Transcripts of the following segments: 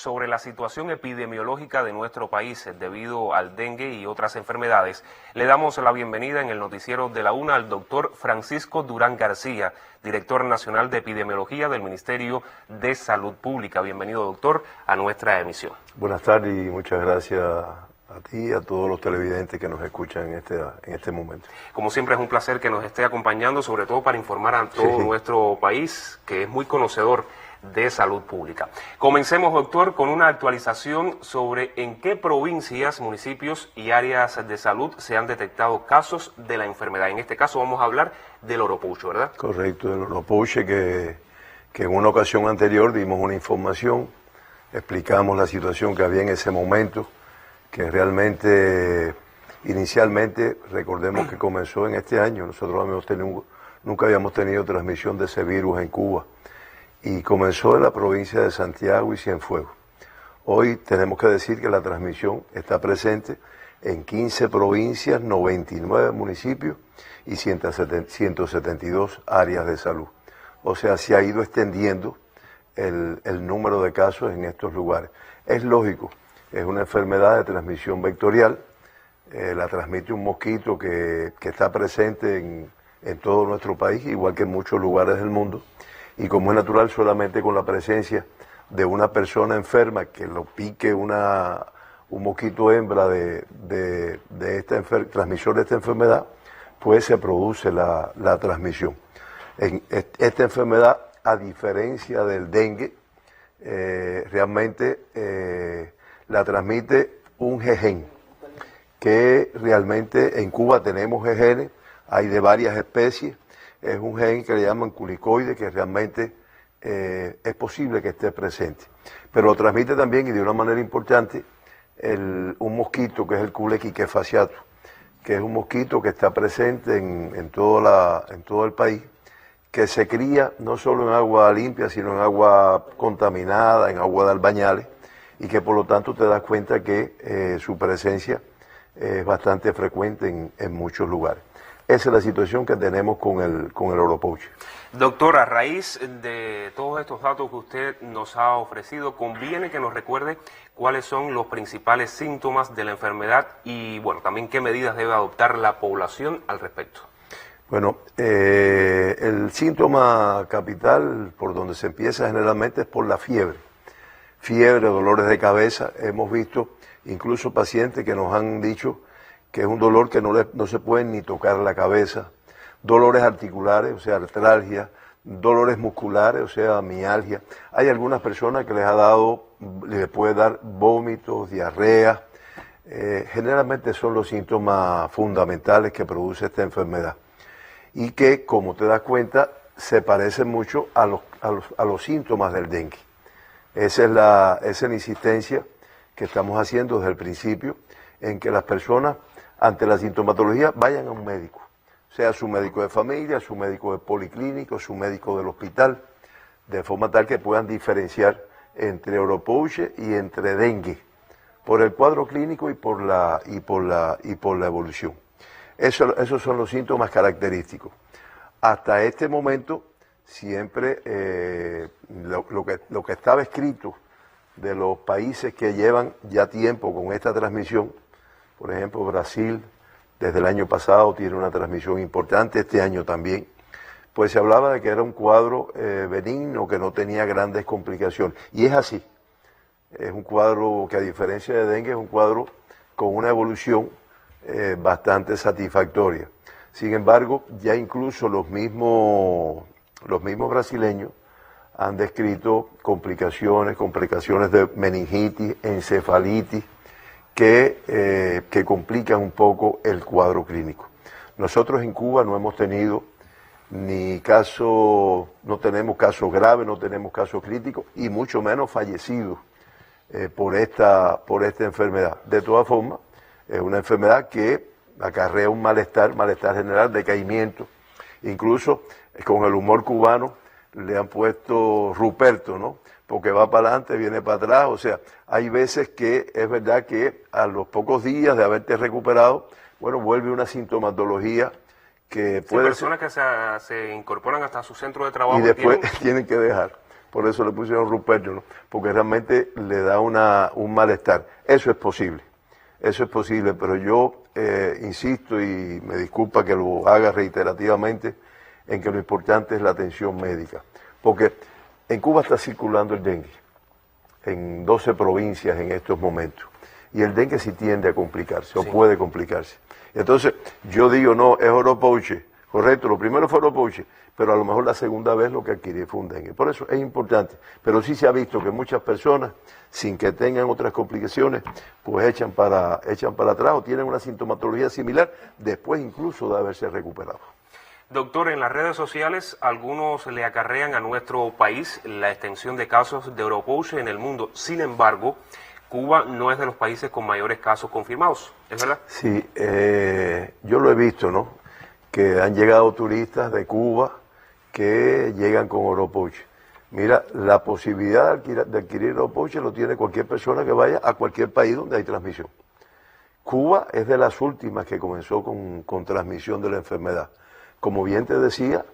sobre la situación epidemiológica de nuestro país debido al dengue y otras enfermedades, le damos la bienvenida en el noticiero de la UNA al doctor Francisco Durán García, director nacional de epidemiología del Ministerio de Salud Pública. Bienvenido, doctor, a nuestra emisión. Buenas tardes y muchas gracias a ti y a todos los televidentes que nos escuchan en este momento. Como siempre es un placer que nos esté acompañando, sobre todo para informar a todo nuestro país, que es muy conocedor de salud pública. Comencemos, doctor, con una actualización sobre en qué provincias, municipios y áreas de salud se han detectado casos de la enfermedad. En este caso vamos a hablar del oropouche, ¿verdad? Correcto, del oropouche que en una ocasión anterior dimos una información, explicamos la situación que había en ese momento, que realmente inicialmente, recordemos que comenzó en este año, nosotros nunca habíamos tenido transmisión de ese virus en Cuba, y comenzó en la provincia de Santiago y Cienfuegos. Hoy tenemos que decir que la transmisión está presente en 15 provincias, 99 municipios y 172 áreas de salud. O sea, se ha ido extendiendo el número de casos en estos lugares. Es lógico, es una enfermedad de transmisión vectorial, la transmite un mosquito que está presente en todo nuestro país, igual que en muchos lugares del mundo. Y como es natural, solamente con la presencia de una persona enferma que lo pique un mosquito hembra de esta transmisión de esta enfermedad, pues se produce la transmisión. Esta enfermedad, a diferencia del dengue, realmente la transmite un jejen, que realmente en Cuba tenemos jejenes, hay de varias especies. Es un gen que le llaman culicoide, que realmente es posible que esté presente. Pero lo transmite también, y de una manera importante, un mosquito que es el Culex fasciatus, que es un mosquito que está presente en todo el país, que se cría no solo en agua limpia, sino en agua contaminada, en agua de albañales, y que por lo tanto te das cuenta que su presencia es bastante frecuente en muchos lugares. Esa es la situación que tenemos con el oropouche. Doctor, a raíz de todos estos datos que usted nos ha ofrecido, conviene que nos recuerde cuáles son los principales síntomas de la enfermedad y, bueno, también qué medidas debe adoptar la población al respecto. Bueno, el síntoma capital por donde se empieza generalmente es por la fiebre. Fiebre, dolores de cabeza. Hemos visto incluso pacientes que nos han dicho que es un dolor que no se puede ni tocar la cabeza, dolores articulares, o sea, artralgia, dolores musculares, o sea, mialgia. Hay algunas personas que les puede dar vómitos, diarrea. Generalmente son los síntomas fundamentales que produce esta enfermedad y que, como te das cuenta, se parecen mucho a los síntomas del dengue. Esa es la insistencia que estamos haciendo desde el principio, en que las personas ante la sintomatología vayan a un médico, sea su médico de familia, su médico de policlínico, su médico del hospital, de forma tal que puedan diferenciar entre oropouche y entre dengue, por el cuadro clínico y por la evolución. Esos son los síntomas característicos. Hasta este momento, siempre lo que estaba escrito de los países que llevan ya tiempo con esta transmisión, por ejemplo, Brasil, desde el año pasado tiene una transmisión importante, este año también, pues se hablaba de que era un cuadro benigno, que no tenía grandes complicaciones. Y es así. Es un cuadro que, a diferencia de dengue, es un cuadro con una evolución bastante satisfactoria. Sin embargo, ya incluso los mismos brasileños han descrito complicaciones de meningitis, encefalitis, que complican un poco el cuadro clínico. Nosotros en Cuba no hemos tenido no tenemos casos graves, no tenemos casos críticos y mucho menos fallecidos por esta enfermedad. De todas formas, es una enfermedad que acarrea un malestar general, decaimiento. Incluso con el humor cubano le han puesto Ruperto, ¿no? Porque va para adelante, viene para atrás. O sea, hay veces que es verdad que a los pocos días de haberte recuperado, bueno, vuelve una sintomatología que puede personas que se incorporan hasta su centro de trabajo y después tienen que dejar. por eso le pusieron Ruperto, ¿no? Porque realmente le da un malestar. Eso es posible, pero yo insisto y me disculpa que lo haga reiterativamente en que lo importante es la atención médica, porque en Cuba está circulando el dengue, en 12 provincias en estos momentos, y el dengue sí tiende a complicarse, o puede complicarse. Entonces, yo digo, no, es Oropouche, correcto, lo primero fue Oropouche, pero a lo mejor la segunda vez lo que adquirí fue un dengue. Por eso es importante, pero sí se ha visto que muchas personas, sin que tengan otras complicaciones, pues echan para atrás o tienen una sintomatología similar, después incluso de haberse recuperado. Doctor, en las redes sociales algunos le acarrean a nuestro país la extensión de casos de Oropouche en el mundo. Sin embargo, Cuba no es de los países con mayores casos confirmados, ¿es verdad? Sí, yo lo he visto, ¿no? Que han llegado turistas de Cuba que llegan con Oropouche. Mira, la posibilidad de adquirir Oropouche lo tiene cualquier persona que vaya a cualquier país donde hay transmisión. Cuba es de las últimas que comenzó con transmisión de la enfermedad. Como bien te decía,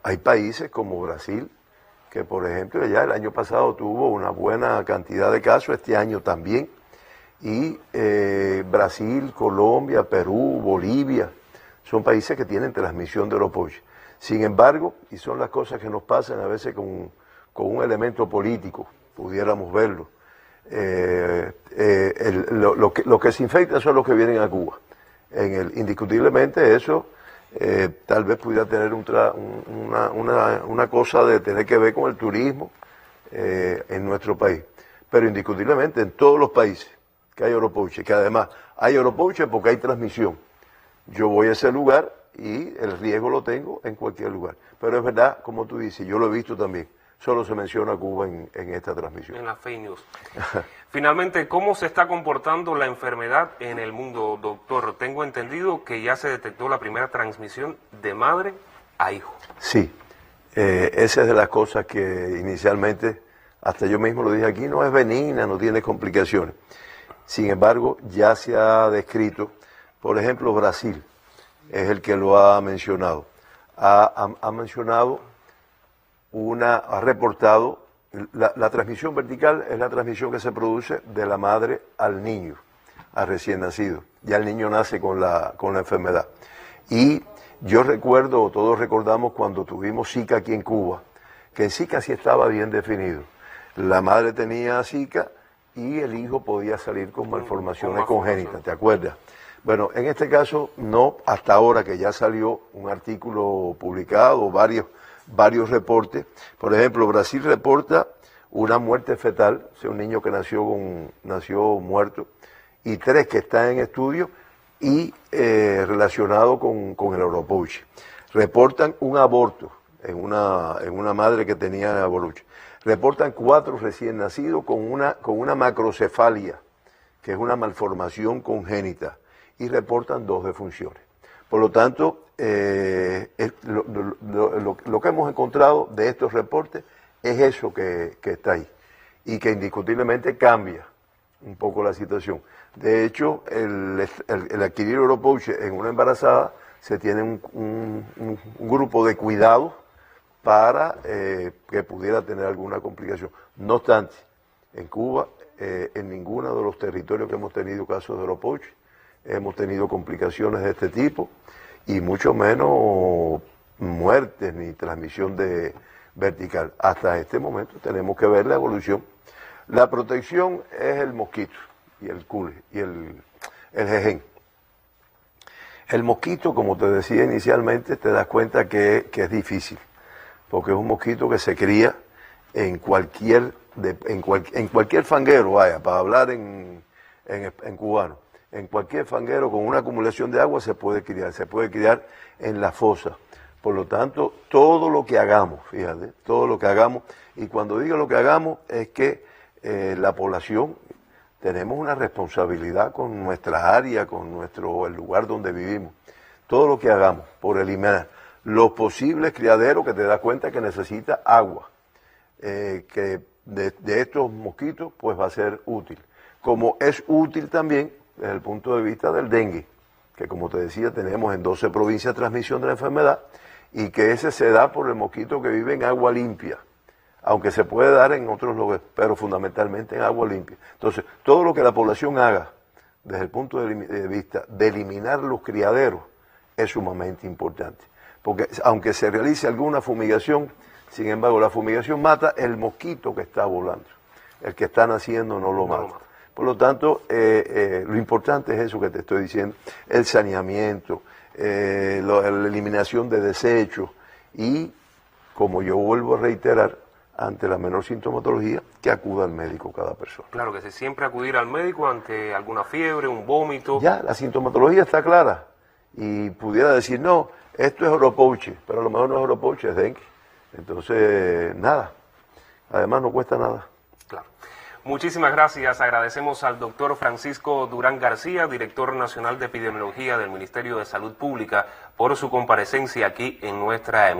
hay países como Brasil, que por ejemplo ya el año pasado tuvo una buena cantidad de casos, este año también, y Brasil, Colombia, Perú, Bolivia, son países que tienen transmisión de Oropouche. Sin embargo, y son las cosas que nos pasan a veces con un elemento político, pudiéramos verlo, lo que se infecta son los que vienen a Cuba. Indiscutiblemente eso tal vez pudiera tener una cosa de tener que ver con el turismo en nuestro país. Pero indiscutiblemente en todos los países que hay Oropouche, que además hay Oropouche porque hay transmisión. Yo voy a ese lugar y el riesgo lo tengo en cualquier lugar. Pero es verdad, como tú dices, yo lo he visto también. Solo se menciona Cuba en esta transmisión. En la fake news. Finalmente, ¿cómo se está comportando la enfermedad en el mundo, doctor? Tengo entendido que ya se detectó la primera transmisión de madre a hijo. Sí, esa es de las cosas que inicialmente, hasta yo mismo lo dije aquí, no es benigna, no tiene complicaciones. Sin embargo, ya se ha descrito, por ejemplo, Brasil es el que lo ha mencionado. Ha mencionado ha reportado, la transmisión vertical es la transmisión que se produce de la madre al niño, al recién nacido. Ya el niño nace con la enfermedad. Y yo recuerdo, todos recordamos cuando tuvimos Zika aquí en Cuba, que en Zika sí estaba bien definido. La madre tenía Zika y el hijo podía salir con malformaciones congénitas, ¿te acuerdas? Bueno, en este caso no, hasta ahora que ya salió un artículo publicado, varios reportes. Por ejemplo, Brasil reporta una muerte fetal, o sea, un niño que nació muerto, y 3 que están en estudio y relacionado con el Oropouche. Reportan un aborto en una madre que tenía Oropouche. Reportan 4 recién nacidos con una macrocefalia, que es una malformación congénita, y reportan 2 defunciones. Por lo tanto, lo que hemos encontrado de estos reportes es eso que está ahí y que indiscutiblemente cambia un poco la situación. De hecho, el adquirir Oropouche en una embarazada se tiene un grupo de cuidados para que pudiera tener alguna complicación. No obstante, en Cuba, en ninguno de los territorios que hemos tenido casos de Oropouche, hemos tenido complicaciones de este tipo y mucho menos muertes ni transmisión vertical. Hasta este momento tenemos que ver la evolución. La protección es el mosquito y el cule y el jején. El mosquito, como te decía inicialmente, te das cuenta que es difícil, porque es un mosquito que se cría en cualquier fanguero, vaya, para hablar en cubano. En cualquier fanguero con una acumulación de agua se puede criar en la fosa. Por lo tanto, todo lo que hagamos, fíjate, todo lo que hagamos, y cuando digo lo que hagamos es que la población tenemos una responsabilidad con nuestra área, con el lugar donde vivimos. Todo lo que hagamos por eliminar los posibles criaderos que te das cuenta que necesita agua, que de estos mosquitos pues va a ser útil. Como es útil también desde el punto de vista del dengue, que como te decía tenemos en 12 provincias transmisión de la enfermedad y que ese se da por el mosquito que vive en agua limpia, aunque se puede dar en otros lugares, pero fundamentalmente en agua limpia. Entonces, todo lo que la población haga desde el punto de vista de eliminar los criaderos es sumamente importante. Porque aunque se realice alguna fumigación, sin embargo, la fumigación mata el mosquito que está volando. El que está naciendo no lo mata. Por lo tanto, lo importante es eso que te estoy diciendo, el saneamiento, la eliminación de desechos y, como yo vuelvo a reiterar, ante la menor sintomatología, que acuda al médico cada persona. Claro que sí, siempre acudir al médico ante alguna fiebre, un vómito. Ya, la sintomatología está clara y pudiera decir, no, esto es oropouche, pero a lo mejor no es oropouche, es dengue. Entonces, nada, además no cuesta nada. Claro. Muchísimas gracias. Agradecemos al doctor Francisco Durán García, director nacional de epidemiología del Ministerio de Salud Pública, por su comparecencia aquí en nuestra emisión.